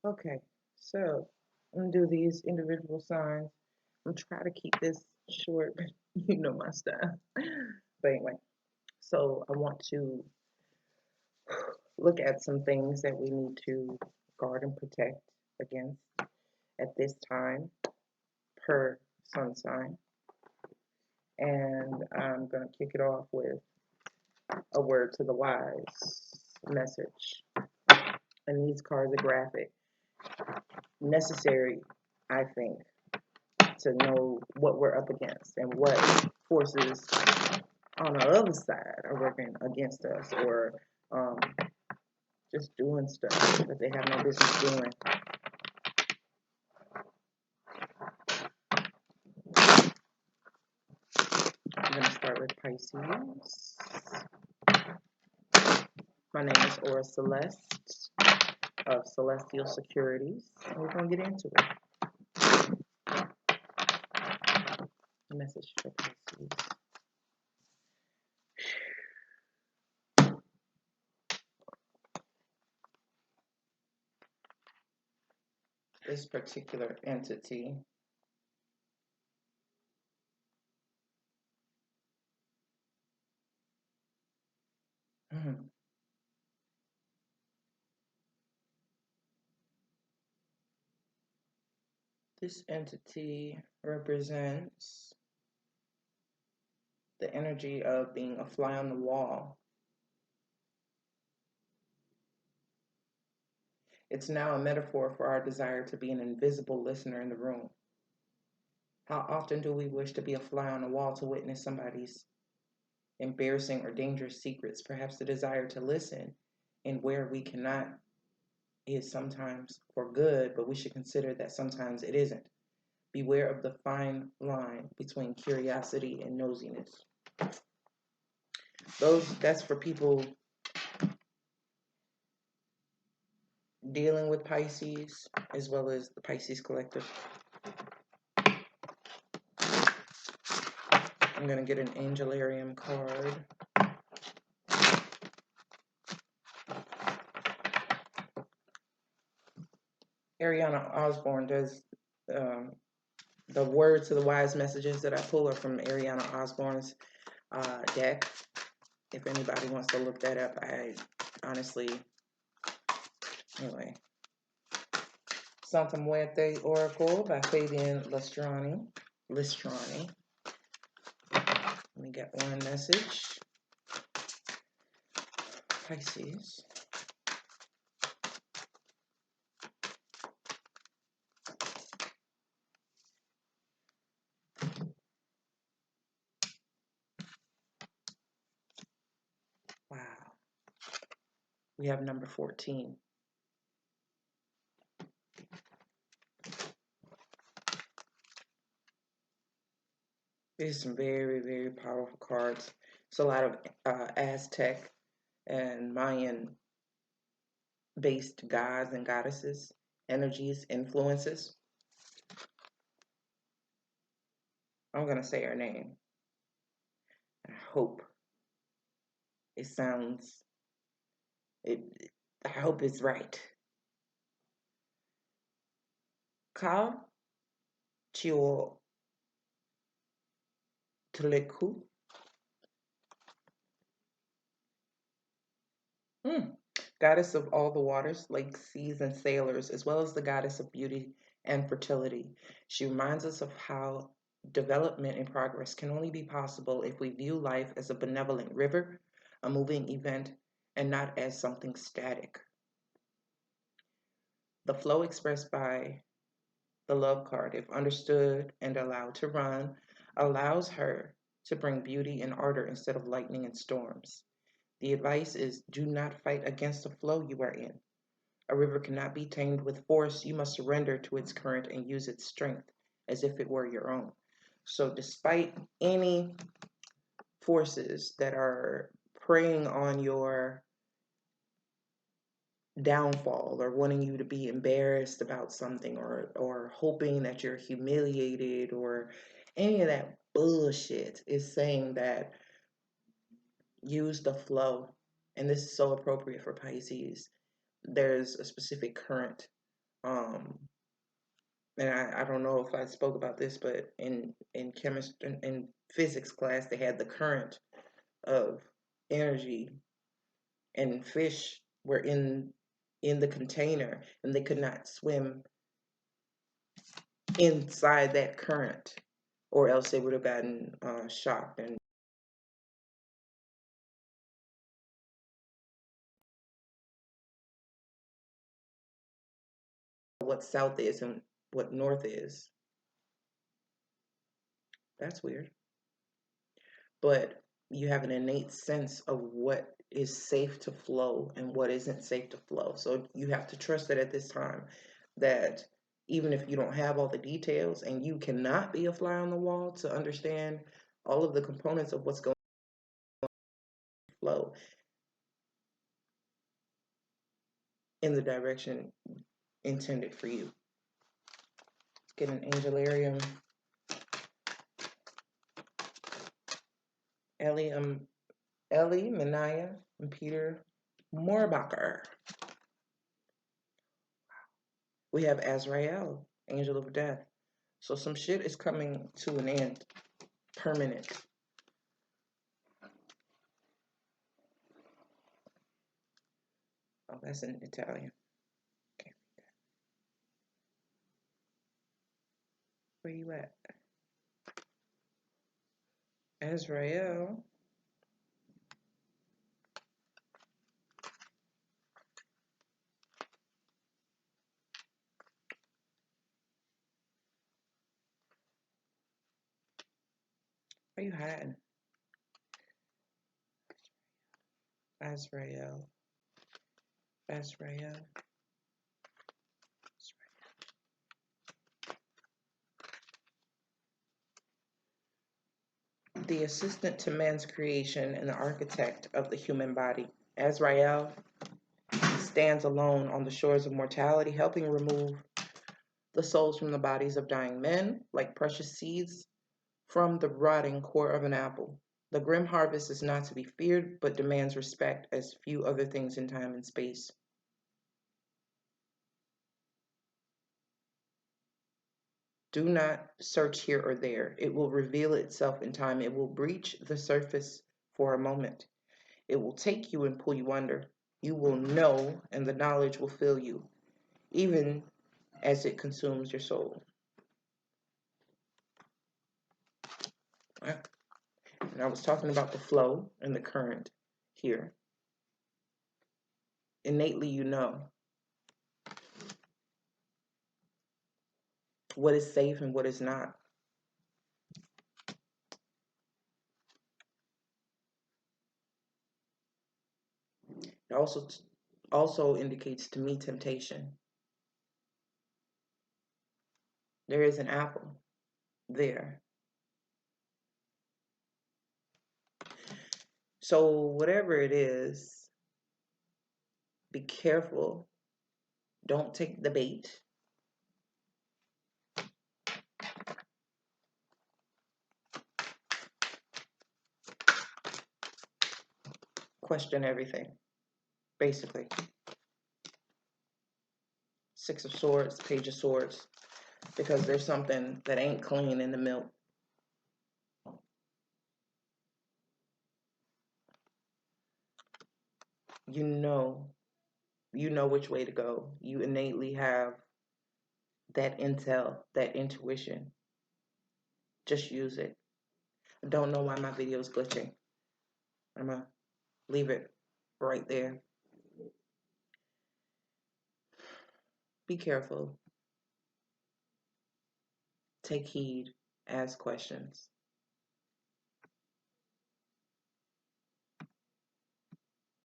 Okay, so I'm gonna do these individual signs. I'm trying to keep this short, but you know my style. But anyway, so I want to look at some things that we need to guard and protect against at this time per sun sign. And I'm gonna kick it off with a word to the wise message. And these cards are graphic, necessary, I think, to know what we're up against and what forces on the other side are working against us or um, just doing stuff that they have no business doing. I'm going to start with Pisces. My name is Aura Celeste of Celestial Securities, and we're going to get into it. Message for Pisces. This particular entity this entity represents the energy of being a fly on the wall. It's now a metaphor for our desire to be an invisible listener in the room. How often do we wish to be a fly on the wall to witness somebody's embarrassing or dangerous secrets? Perhaps the desire to listen and where we cannot is sometimes for good, but we should consider that sometimes it isn't. Beware of the fine line between curiosity and nosiness. That's for people dealing with Pisces as well as the Pisces collective. I'm going to get an Angelarium card. Ariana Osborne does the words to the wise messages that I pull are from Ariana Osborne's deck. If anybody wants to look that up, I honestly, anyway. Santa Muerte Oracle by Fabian Listrani. Let me get one message. Pisces. Wow. We have number 14. These are some very, very powerful cards. It's a lot of Aztec and Mayan based gods and goddesses, energies, influences. I'm going to say her name. I hope it sounds, I hope it's right. Ka Chio Tleku. Goddess of all the waters, lakes, seas, and sailors, as well as the goddess of beauty and fertility. She reminds us of how development and progress can only be possible if we view life as a benevolent river, a moving event, and not as something static. The flow expressed by the love card, if understood and allowed to run, allows her to bring beauty and ardor instead of lightning and storms. The advice is do not fight against the flow you are in. A river cannot be tamed with force. You must surrender to its current and use its strength as if it were your own. So, despite any forces that are preying on your downfall or wanting you to be embarrassed about something or hoping that you're humiliated or any of that bullshit, is saying that use the flow. And this is so appropriate for Pisces. There's a specific current And I don't know if I spoke about this, but in chemistry, in physics class, they had the current of energy, and fish were in the container, and they could not swim inside that current, or else they would have gotten shocked. And what south is and what north is. That's weird. But you have an innate sense of what is safe to flow and what isn't safe to flow. So you have to trust that at this time, that even if you don't have all the details and you cannot be a fly on the wall to understand all of the components of what's going to flow in the direction intended for you. Let's get an angelarium. Ellie, Manaya, and Peter Morbacher. We have Azrael, angel of death. So some shit is coming to an end, permanent. Oh, that's in Italian. Can't read that. Where you at? Azrael. Where you hiding? Azrael. Azrael. The assistant to man's creation and the architect of the human body. Azrael stands alone on the shores of mortality, helping remove the souls from the bodies of dying men, like precious seeds from the rotting core of an apple. The grim harvest is not to be feared, but demands respect as few other things in time and space. Do not search here or there. It will reveal itself in time. It will breach the surface for a moment. It will take you and pull you under. You will know, and the knowledge will fill you, even as it consumes your soul. And I was talking about the flow and the current here. Innately, you know what is safe and what is not. It also indicates to me temptation. There is an apple there. So whatever it is, be careful. Don't take the bait. Question everything, basically. Six of Swords, Page of Swords, because there's something that ain't clean in the milk. You know which way to go. You innately have that intel, that intuition. Just use it. I don't know why my video is glitching. I'm gonna leave it right there. Be careful. Take heed. Ask questions.